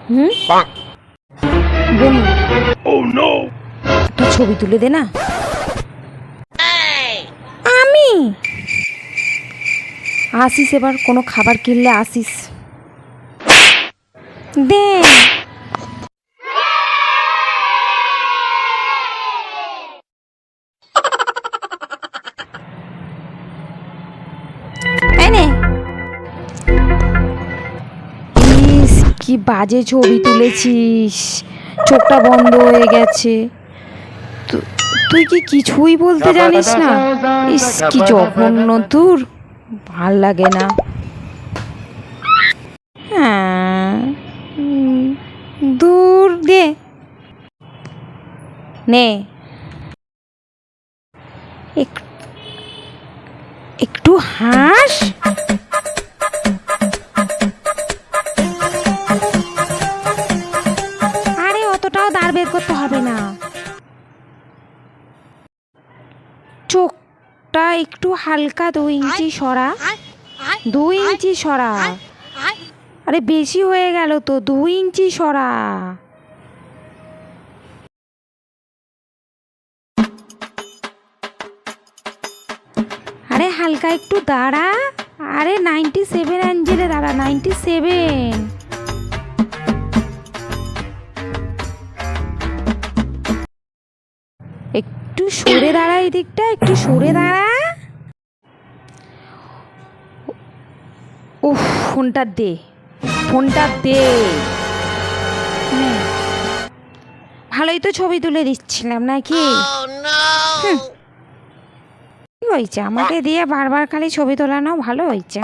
হুম, বনু একটা ছবি তুলে দে না। আমি আসিস, এবার কোনো খাবার কিনলে আসিস। দে। এই নে। ইস, কি বাজে ছবি তুলেছিস, চোখটা বন্ধ হয়ে গেছে। তুই কি কিছুই বলতে জানিস না? ইস, কি জঘন্য তোর, ভাল লাগে না। হ্যাঁ, দূর দে। নে, একটু হাস। আরে অতটাও দাঁড় বের করতে হবে না, চোখটা একটু হালকা 2 ইঞ্চি সরা, 2 ইঞ্চি সরা। আরে বেশি হয়ে গেল তো, 2 ইঞ্চি সরা। আরে হালকা একটু দাঁড়া। আরে 97 অ্যাঞ্জেলে দাঁড়া, 97। একটু সরে দাঁড়া, এই দিকটা একটু সরে দাঁড়া। উফ, ফোনটা দে, ফোনটা দে। নে। ভালোই তো ছবি তুলে দিচ্ছিলাম নাকি? কি হয়েছে, আমাকে দিয়ে বারবার খালি ছবি তোলানো ভালো হয়েছে।